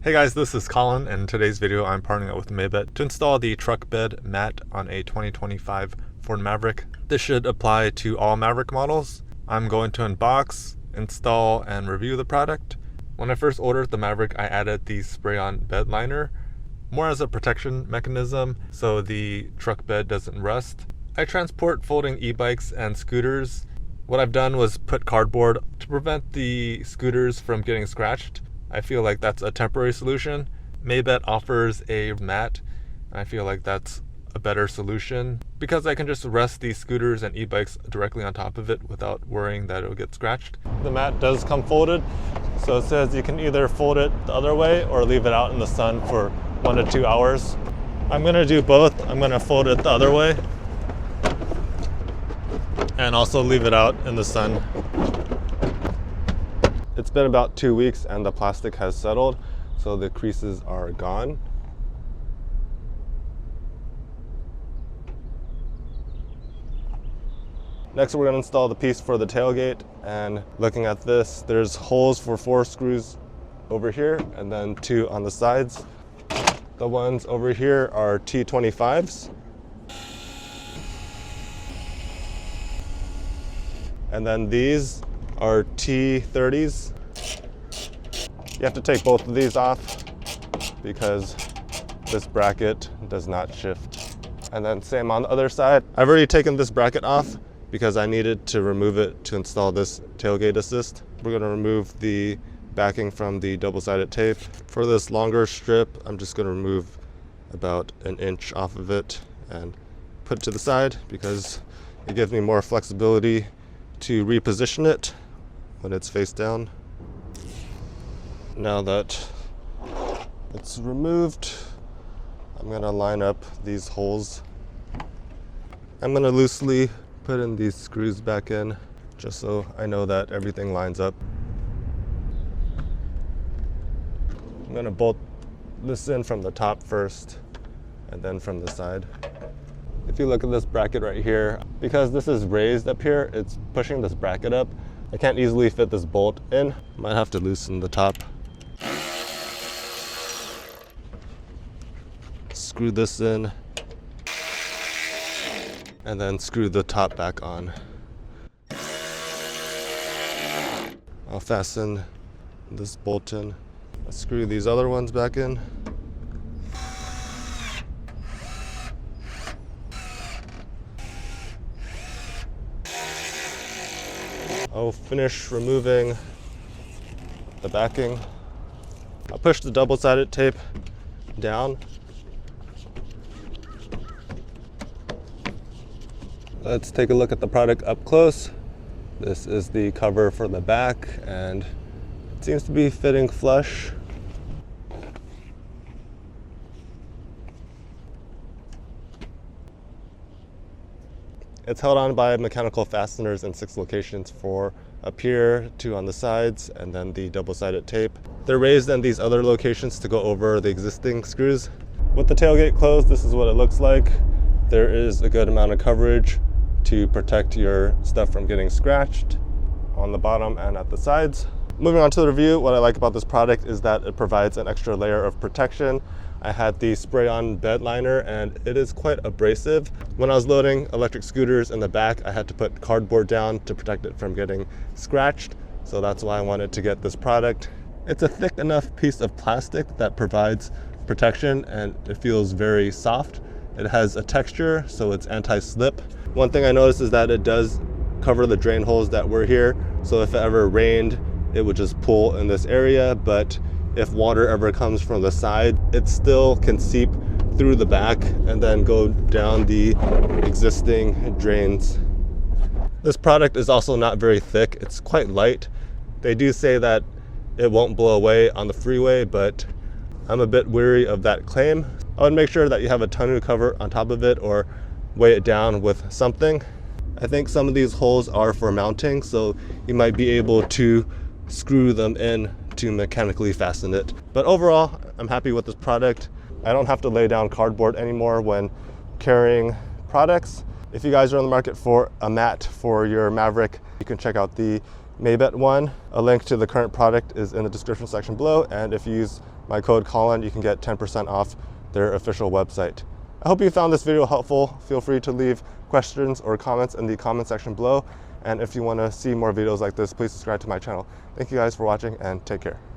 Hey guys, this is Colin, and in today's video I'm partnering up with Mabett to install the truck bed mat on a 2025 Ford Maverick. This should apply to all Maverick models. I'm going to unbox, install, and review the product. When I first ordered the Maverick, I added the spray-on bed liner, more as a protection mechanism so the truck bed doesn't rust. I transport folding e-bikes and scooters. What I've done was put cardboard to prevent the scooters from getting scratched. I feel like that's a temporary solution. Mabett offers a mat. I feel like that's a better solution because I can just rest these scooters and e-bikes directly on top of it without worrying that it'll get scratched. The mat does come folded, so it says you can either fold it the other way or leave it out in the sun for 1 to 2 hours. I'm gonna do both. I'm gonna fold it the other way and also leave it out in the sun. It's been about 2 weeks and the plastic has settled, so the creases are gone. Next, we're going to install the piece for the tailgate, and looking at this, there's holes for 4 screws over here and then 2 on the sides. The ones over here are T25s. And then these are T30s. You have to take both of these off because this bracket does not shift. And then same on the other side. I've already taken this bracket off because I needed to remove it to install this tailgate assist. We're gonna remove the backing from the double-sided tape. For this longer strip, I'm just gonna remove about 1 inch off of it and put it to the side because it gives me more flexibility to reposition it when it's face down. Now that it's removed, I'm gonna line up these holes. I'm gonna loosely put in these screws back in just so I know that everything lines up. I'm gonna bolt this in from the top first and then from the side. If you look at this bracket right here, because this is raised up here, it's pushing this bracket up. I can't easily fit this bolt in. Might have to loosen the top. Screw this in, and then screw the top back on. I'll fasten this bolt in. I'll screw these other ones back in. I'll finish removing the backing. I'll push the double-sided tape down. Let's take a look at the product up close. This is the cover for the back and it seems to be fitting flush. It's held on by mechanical fasteners in 6 locations, 4 up here, 2 on the sides, and then the double-sided tape. They're raised in these other locations to go over the existing screws. With the tailgate closed, this is what it looks like. There is a good amount of coverage to protect your stuff from getting scratched on the bottom and at the sides. Moving on to the review, what I like about this product is that it provides an extra layer of protection. I had the spray-on bed liner and it is quite abrasive. When I was loading electric scooters in the back, I had to put cardboard down to protect it from getting scratched. So that's why I wanted to get this product. It's a thick enough piece of plastic that provides protection and it feels very soft. It has a texture, so it's anti-slip. One thing I noticed is that it does cover the drain holes that were here. So if it ever rained, it would just pool in this area, but if water ever comes from the side, it still can seep through the back and then go down the existing drains. This product is also not very thick. It's quite light. They do say that it won't blow away on the freeway, but I'm a bit weary of that claim. I would make sure that you have a tonneau cover on top of it or weigh it down with something. I think some of these holes are for mounting, so you might be able to screw them in to mechanically fasten it. But overall, I'm happy with this product. I don't have to lay down cardboard anymore when carrying products. If you guys are on the market for a mat for your Maverick, you can check out the Mabett one. A link to the current product is in the description section below, and if you use my code Colin, you can get 10% off their official website. I hope you found this video helpful. Feel free to leave questions or comments in the comment section below. And if you want to see more videos like this, please subscribe to my channel. Thank you guys for watching, and take care.